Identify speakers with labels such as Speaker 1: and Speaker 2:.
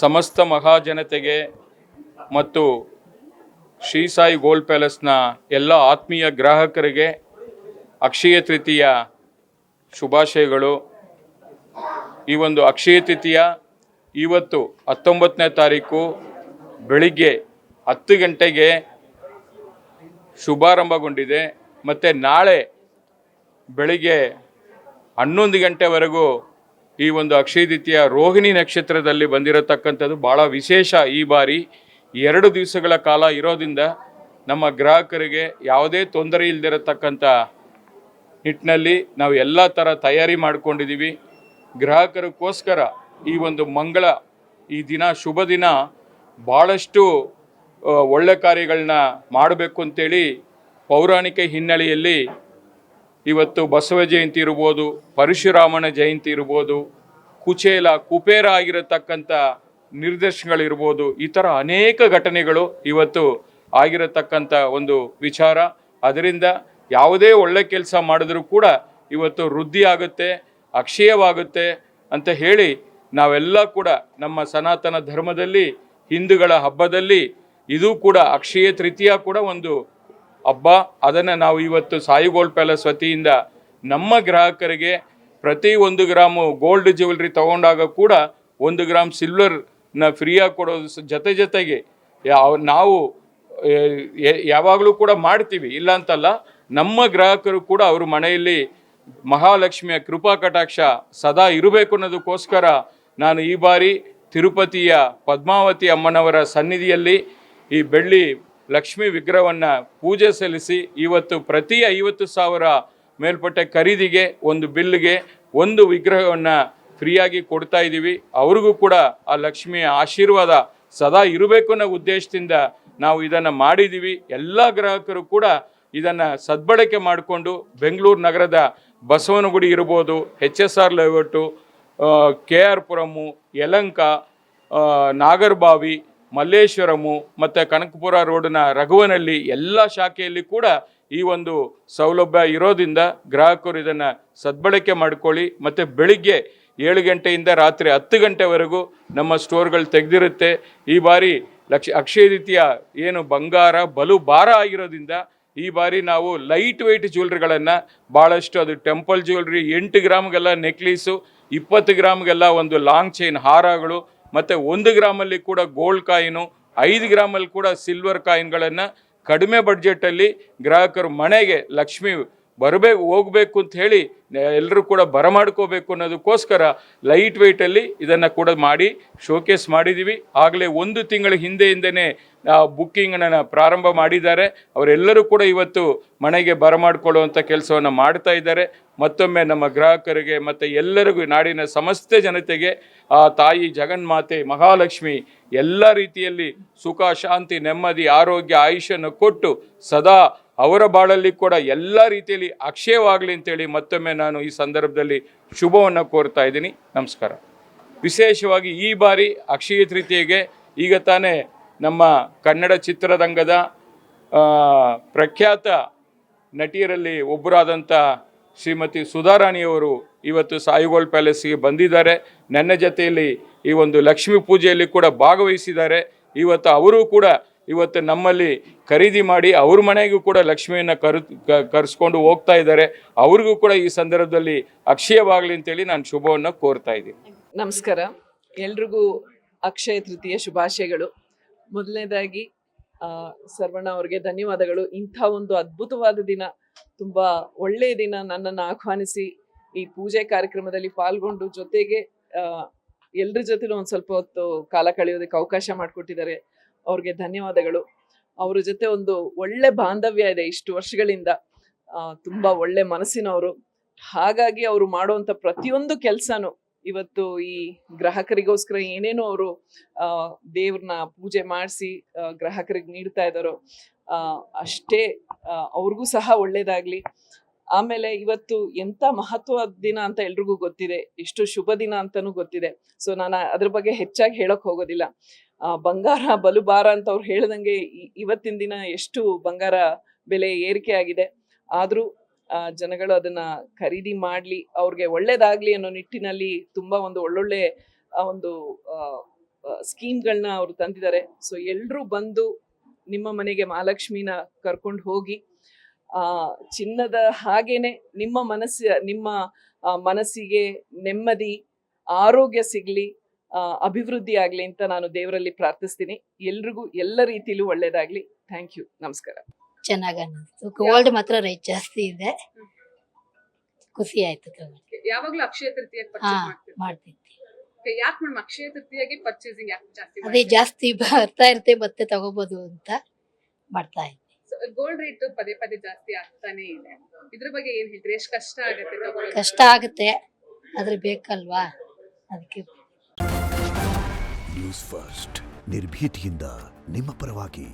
Speaker 1: ಸಮಸ್ತ ಮಹಾಜನತೆಗೆ ಮತ್ತು ಶ್ರೀ ಸಾಯಿ ಗೋಲ್ಡ್ ಪ್ಯಾಲೇಸ್ನ ಎಲ್ಲ ಆತ್ಮೀಯ ಗ್ರಾಹಕರಿಗೆ ಅಕ್ಷಯ ತೃತೀಯ ಶುಭಾಶಯಗಳು. ಈ ಒಂದು ಅಕ್ಷಯ ತೃತೀಯ ಇವತ್ತು 19ನೇ ತಾರೀಕು ಬೆಳಿಗ್ಗೆ 10 ಗಂಟೆಗೆ ಶುಭಾರಂಭಗೊಂಡಿದೆ ಮತ್ತು ನಾಳೆ ಬೆಳಿಗ್ಗೆ 11 ಗಂಟೆವರೆಗೂ ಈ ಒಂದು ಅಕ್ಷಯ ತೃತೀಯ ರೋಹಿಣಿ ನಕ್ಷತ್ರದಲ್ಲಿ ಬಂದಿರತಕ್ಕಂಥದ್ದು ಭಾಳ ವಿಶೇಷ. ಈ ಬಾರಿ 2 ದಿವಸಗಳ ಕಾಲ ಇರೋದ್ರಿಂದ ನಮ್ಮ ಗ್ರಾಹಕರಿಗೆ ಯಾವುದೇ ತೊಂದರೆ ಇಲ್ಲದಿರತಕ್ಕಂಥ ನಿಟ್ಟಿನಲ್ಲಿ ನಾವು ಎಲ್ಲ ಥರ ತಯಾರಿ ಮಾಡ್ಕೊಂಡಿದ್ದೀವಿ. ಗ್ರಾಹಕರಿಗೋಸ್ಕರ ಈ ಒಂದು ಈ ದಿನ ಶುಭ ದಿನ ಭಾಳಷ್ಟು ಒಳ್ಳೆ ಕಾರ್ಯಗಳನ್ನ ಮಾಡಬೇಕು ಅಂತೇಳಿ ಪೌರಾಣಿಕ ಹಿನ್ನೆಲೆಯಲ್ಲಿ ಇವತ್ತು ಬಸವ ಜಯಂತಿ ಇರ್ಬೋದು, ಪರಶುರಾಮನ ಜಯಂತಿ ಇರ್ಬೋದು, ಕುಬೇರ ಆಗಿರತಕ್ಕಂಥ ನಿರ್ದೇಶನಗಳಿರ್ಬೋದು, ಈ ಥರ ಅನೇಕ ಘಟನೆಗಳು ಇವತ್ತು ಆಗಿರತಕ್ಕಂಥ ಒಂದು ವಿಚಾರ. ಅದರಿಂದ ಯಾವುದೇ ಒಳ್ಳೆ ಕೆಲಸ ಮಾಡಿದ್ರೂ ಕೂಡ ಇವತ್ತು ವೃದ್ಧಿ ಆಗುತ್ತೆ, ಅಕ್ಷಯವಾಗುತ್ತೆ ಅಂತ ಹೇಳಿ ನಾವೆಲ್ಲ ಕೂಡ ನಮ್ಮ ಸನಾತನ ಧರ್ಮದಲ್ಲಿ ಹಿಂದೂಗಳ ಹಬ್ಬದಲ್ಲಿ ಇದು ಕೂಡ ಅಕ್ಷಯ ತೃತೀಯ ಕೂಡ ಒಂದು ಹಬ್ಬ. ಅದನ್ನು ನಾವು ಇವತ್ತು ಸಾಯಿ ಗೋಲ್ಡ್ ಪ್ಯಾಲೇಸ್ ವತಿಯಿಂದ ನಮ್ಮ ಗ್ರಾಹಕರಿಗೆ ಪ್ರತಿ 1 ಗ್ರಾಮು ಗೋಲ್ಡ್ ಜ್ಯುವೆಲ್ರಿ ತಗೊಂಡಾಗ ಕೂಡ 1 ಗ್ರಾಮ್ ಸಿಲ್ವರ್ನ ಫ್ರೀಯಾಗಿ ಕೊಡೋದು ಜೊತೆಗೆ ನಾವು ಯಾವಾಗಲೂ ಕೂಡ ಮಾಡ್ತೀವಿ, ಇಲ್ಲ ಅಂತಲ್ಲ. ನಮ್ಮ ಗ್ರಾಹಕರು ಕೂಡ ಅವ್ರ ಮನೆಯಲ್ಲಿ ಮಹಾಲಕ್ಷ್ಮಿಯ ಕೃಪಾ ಕಟಾಕ್ಷ ಸದಾ ಇರಬೇಕು ಅನ್ನೋದಕ್ಕೋಸ್ಕರ ನಾನು ಈ ಬಾರಿ ತಿರುಪತಿಯ ಪದ್ಮಾವತಿ ಅಮ್ಮನವರ ಸನ್ನಿಧಿಯಲ್ಲಿ ಈ ಬೆಳ್ಳಿ ಲಕ್ಷ್ಮಿ ವಿಗ್ರಹವನ್ನು ಪೂಜೆ ಸಲ್ಲಿಸಿ ಇವತ್ತು ಪ್ರತಿ 50,000 ಮೇಲ್ಪಟ್ಟ ಖರೀದಿಗೆ ಒಂದು ಬಿಲ್ಗೆ ಒಂದು ವಿಗ್ರಹವನ್ನು ಫ್ರೀಯಾಗಿ ಕೊಡ್ತಾ ಇದ್ದೀವಿ. ಅವ್ರಿಗೂ ಕೂಡ ಆ ಲಕ್ಷ್ಮಿಯ ಆಶೀರ್ವಾದ ಸದಾ ಇರಬೇಕು ಅನ್ನೋ ಉದ್ದೇಶದಿಂದ ನಾವು ಇದನ್ನು ಮಾಡಿದ್ದೀವಿ. ಎಲ್ಲ ಗ್ರಾಹಕರು ಕೂಡ ಇದನ್ನು ಸದ್ಬಳಕೆ ಮಾಡಿಕೊಂಡು ಬೆಂಗಳೂರು ನಗರದ ಬಸವನಗುಡಿ ಇರ್ಬೋದು, HSR ಲೇಔಟು, KR ಪುರಮು, ಯಲಂಕ, ನಾಗರಬಾವಿ, ಮಲ್ಲೇಶ್ವರಮು ಮತ್ತು ಕನಕಪುರ ರೋಡ್ನ ರಘುವನಹಳ್ಳಿ ಎಲ್ಲ ಶಾಖೆಯಲ್ಲಿ ಕೂಡ ಈ ಒಂದು ಸೌಲಭ್ಯ ಇರೋದ್ರಿಂದ ಗ್ರಾಹಕರು ಇದನ್ನು ಸದ್ಬಳಕೆ ಮಾಡ್ಕೊಳ್ಳಿ. ಮತ್ತು ಬೆಳಿಗ್ಗೆ 7 ಗಂಟೆಯಿಂದ ರಾತ್ರಿ 10 ಗಂಟೆವರೆಗೂ ನಮ್ಮ ಸ್ಟೋರ್ಗಳು ತೆಗೆದಿರುತ್ತೆ. ಈ ಬಾರಿ ಅಕ್ಷಯ ತೃತೀಯ ಏನು ಬಂಗಾರ ಬಲು ಭಾರ ಆಗಿರೋದ್ರಿಂದ ಈ ಬಾರಿ ನಾವು ಲೈಟ್ ವೆಯ್ಟ್ ಜ್ಯುವೆಲ್ರಿಗಳನ್ನು ಭಾಳಷ್ಟು, ಅದು ಟೆಂಪಲ್ ಜ್ಯುವೆಲ್ರಿ 8 ಗ್ರಾಮ್ಗೆಲ್ಲ ನೆಕ್ಲೀಸು, 20 ಗ್ರಾಮ್ಗೆಲ್ಲ ಒಂದು ಲಾಂಗ್ ಚೈನ್ ಹಾರಗಳು, ಮತ್ತು 1 ಗ್ರಾಮಲ್ಲಿ ಕೂಡ ಗೋಲ್ಡ್ ಕಾಯಿನು, 5 ಗ್ರಾಮಲ್ಲಿ ಕೂಡ ಸಿಲ್ವರ್ ಕಾಯಿನ್ಗಳನ್ನು ಕಡಿಮೆ ಬಡ್ಜೆಟಲ್ಲಿ ಗ್ರಾಹಕರು ಮನೆಗೆ ಲಕ್ಷ್ಮಿ ಹೋಗಬೇಕು ಅಂತ ಹೇಳಿ ಎಲ್ಲರೂ ಕೂಡ ಬರಮಾಡ್ಕೋಬೇಕು ಅನ್ನೋದಕ್ಕೋಸ್ಕರ ಲೈಟ್ ವೆಯ್ಟಲ್ಲಿ ಇದನ್ನು ಕೂಡ ಮಾಡಿ ಶೋಕೇಸ್ ಮಾಡಿದ್ದೀವಿ. ಆಗಲೇ 1 ತಿಂಗಳ ಹಿಂದೆನೇ ಬುಕ್ಕಿಂಗನ್ನು ಪ್ರಾರಂಭ ಮಾಡಿದ್ದಾರೆ. ಅವರೆಲ್ಲರೂ ಕೂಡ ಇವತ್ತು ಮನೆಗೆ ಬರಮಾಡ್ಕೊಳ್ಳುವಂಥ ಕೆಲಸವನ್ನು ಮಾಡ್ತಾ ಇದ್ದಾರೆ. ಮತ್ತೊಮ್ಮೆ ನಮ್ಮ ಗ್ರಾಹಕರಿಗೆ ಮತ್ತು ಎಲ್ಲರಿಗೂ ನಾಡಿನ ಸಮಸ್ತ ಜನತೆಗೆ ಆ ತಾಯಿ ಜಗನ್ಮಾತೆ ಮಹಾಲಕ್ಷ್ಮಿ ಎಲ್ಲ ರೀತಿಯಲ್ಲಿ ಸುಖ, ಶಾಂತಿ, ನೆಮ್ಮದಿ, ಆರೋಗ್ಯ, ಆಯುಷ್ಯನ್ನು ಕೊಟ್ಟು ಸದಾ ಅವರ ಬಾಳಲ್ಲಿ ಕೂಡ ಎಲ್ಲ ರೀತಿಯಲ್ಲಿ ಅಕ್ಷಯವಾಗಲಿ ಅಂತೇಳಿ ಮತ್ತೊಮ್ಮೆ ನಾನು ಈ ಸಂದರ್ಭದಲ್ಲಿ ಶುಭವನ್ನು ಕೋರ್ತಾ ಇದ್ದೀನಿ. ನಮಸ್ಕಾರ. ವಿಶೇಷವಾಗಿ ಈ ಬಾರಿ ಅಕ್ಷಯ ತೃತೀಯೆಗೆ ಈಗ ತಾನೇ ನಮ್ಮ ಕನ್ನಡ ಚಿತ್ರರಂಗದ ಪ್ರಖ್ಯಾತ ನಟಿಯರಲ್ಲಿ ಒಬ್ಬರಾದಂಥ ಶ್ರೀಮತಿ ಸುಧಾರಾಣಿಯವರು ಇವತ್ತು ಸಾಯಿ ಗೋಲ್ಡ್ ಪ್ಯಾಲೇಸ್ಗೆ ಬಂದಿದ್ದಾರೆ. ನನ್ನ ಜೊತೆಯಲ್ಲಿ ಈ ಒಂದು ಲಕ್ಷ್ಮೀ ಪೂಜೆಯಲ್ಲಿ ಕೂಡ ಭಾಗವಹಿಸಿದ್ದಾರೆ. ಇವತ್ತು ಅವರು ಕೂಡ ಇವತ್ತು ನಮ್ಮಲ್ಲಿ ಖರೀದಿ ಮಾಡಿ ಅವ್ರ ಮನೆಗೂ ಕೂಡ ಲಕ್ಷ್ಮಿಯನ್ನು ಕರೆಸ್ಕೊಂಡು ಹೋಗ್ತಾ ಇದ್ದಾರೆ. ಅವ್ರಿಗೂ ಕೂಡ ಈ ಸಂದರ್ಭದಲ್ಲಿ ಅಕ್ಷಯವಾಗಲಿ ಅಂತೇಳಿ ನಾನು ಶುಭವನ್ನು ಕೋರ್ತಾ ಇದ್ದೀನಿ.
Speaker 2: ನಮಸ್ಕಾರ, ಎಲ್ರಿಗೂ ಅಕ್ಷಯ ತೃತೀಯ ಶುಭಾಶಯಗಳು. ಮೊದಲನೇದಾಗಿ ಸರ್ವಣ್ಣ ಅವ್ರಿಗೆ ಧನ್ಯವಾದಗಳು. ಇಂಥ ಒಂದು ಅದ್ಭುತವಾದ ದಿನ, ತುಂಬಾ ಒಳ್ಳೆಯ ದಿನ, ನನ್ನನ್ನು ಆಹ್ವಾನಿಸಿ ಈ ಪೂಜೆ ಕಾರ್ಯಕ್ರಮದಲ್ಲಿ ಪಾಲ್ಗೊಂಡು ಜೊತೆಗೆ ಎಲ್ಲರ ಜೊತೆಲೂ ಒಂದು ಸ್ವಲ್ಪ ಹೊತ್ತು ಕಾಲ ಕಳೆಯೋದಕ್ಕೆ ಅವಕಾಶ ಮಾಡಿಕೊಟ್ಟಿದ್ದಾರೆ. ಅವ್ರಿಗೆ ಧನ್ಯವಾದಗಳು. ಅವ್ರ ಜೊತೆ ಒಂದು ಒಳ್ಳೆ ಬಾಂಧವ್ಯ ಇದೆ ಇಷ್ಟು ವರ್ಷಗಳಿಂದ. ತುಂಬಾ ಒಳ್ಳೆ ಮನಸ್ಸಿನವರು. ಹಾಗಾಗಿ ಅವರು ಮಾಡುವಂತ ಪ್ರತಿಯೊಂದು ಕೆಲಸನೂ ಇವತ್ತು ಈ ಗ್ರಾಹಕರಿಗೋಸ್ಕರ ಏನೇನೋ ಅವರು ದೇವ್ರನ್ನ ಪೂಜೆ ಮಾಡಿಸಿ ಗ್ರಾಹಕರಿಗೆ ನೀಡ್ತಾ ಇದ್ದಾರೋ ಅಷ್ಟೇ ಅವ್ರಿಗೂ ಸಹ ಒಳ್ಳೇದಾಗ್ಲಿ. ಆಮೇಲೆ ಇವತ್ತು ಎಂತ ಮಹತ್ವದ ದಿನ ಅಂತ ಎಲ್ರಿಗೂ ಗೊತ್ತಿದೆ, ಎಷ್ಟು ಶುಭ ದಿನ ಅಂತಾನೂ ಗೊತ್ತಿದೆ. ಸೊ ನಾನು ಅದ್ರ ಬಗ್ಗೆ ಹೆಚ್ಚಾಗಿ ಹೇಳಕ್ ಹೋಗೋದಿಲ್ಲ. ಬಂಗಾರ ಬಲು ಭಾರ ಅಂತ ಅವ್ರು ಹೇಳ್ದಂಗೆ ಇವತ್ತಿನ ದಿನ ಎಷ್ಟು ಬಂಗಾರ ಬೆಲೆ ಏರಿಕೆ ಆಗಿದೆ. ಆದ್ರೂ ಜನಗಳು ಅದನ್ನ ಖರೀದಿ ಮಾಡ್ಲಿ, ಅವ್ರಿಗೆ ಒಳ್ಳೇದಾಗ್ಲಿ ಅನ್ನೋ ನಿಟ್ಟಿನಲ್ಲಿ ತುಂಬಾ ಒಂದು ಒಳ್ಳೊಳ್ಳೆ ಒಂದು ಸ್ಕೀಮ್ಗಳನ್ನ ಅವರು ತಂದಿದ್ದಾರೆ. ಸೊ ಎಲ್ಲರೂ ಬಂದು ನಿಮ್ಮ ಮನೆಗೆ ಮಹಾಲಕ್ಷ್ಮಿನ ಕರ್ಕೊಂಡು ಹೋಗಿ ಚಿನ್ನದ ಹಾಗೇನೆ ನಿಮ್ಮ ಮನಸ್ಸಿಗೆ ನೆಮ್ಮದಿ, ಆರೋಗ್ಯ ಸಿಗ್ಲಿ, ಅಭಿವೃದ್ಧಿ ಆಗ್ಲಿ ಅಂತ ನಾನು ದೇವರಲ್ಲಿ ಪ್ರಾರ್ಥಿಸ್ತೀನಿ. ಎಲ್ರಿಗೂ ಎಲ್ಲ ರೀತಿಲೂ ಒಳ್ಳೇದಾಗ್ಲಿ. Thank you. ನಮಸ್ಕಾರ.
Speaker 3: ಚೆನ್ನಾಗಿ ಅನ್ನಿಸ್ತು. ಗೋಲ್ಡ್ ಮಾತ್ರ ರೇಟ್ ಜಾಸ್ತಿ ಇದೆ, ಖುಷಿ ಆಯ್ತು ತಗೊಂಡು.
Speaker 4: ಯಾವಾಗ್ಲೂ ಅಕ್ಷಯ ತೃತೀಯ
Speaker 3: ಹಾ ಮಾಡ್ತಿದ್ವಿ.
Speaker 4: ಯಾಕೆ ಮೇಡಮ್ ಅಕ್ಷಯ ತೃತೀಯಗೆ ಪರ್ಚೇಸಿಂಗ್ ಯಾಕೆ ಜಾಸ್ತಿ
Speaker 3: ಅದೇ ಜಾಸ್ತಿ ಬರ್ತಾ ಇರುತ್ತೆ, ಮತ್ತೆ ತಗೋಬಹುದು ಅಂತ ಮಾಡ್ತಾ ಇದ್ವಿ.
Speaker 4: ಗೋಲ್ಡ್ ರೇಟ್ ಪದೇ ಪದೇ ಜಾಸ್ತಿ ಆಗ್ತಾನೆ ಇದೆ. ಇದ್ರ ಬಗ್ಗೆ ಏನ್ ಹೇಳ್ತೀರಿ? ಎಷ್ಟು ಕಷ್ಟ ಆಗುತ್ತೆ ತಗೊಳ್ಳೋದು?
Speaker 3: ಕಷ್ಟ ಆಗುತ್ತೆ, ಆದ್ರೆ ಬೇಕಲ್ವಾ, ಅದಕ್ಕೆ.
Speaker 5: ನ್ಯೂಸ್ ಫಸ್ಟ್ ನಿರ್ಭೀತಿಯಿಂದ ನಿಮ್ಮ ಪರವಾಗಿ.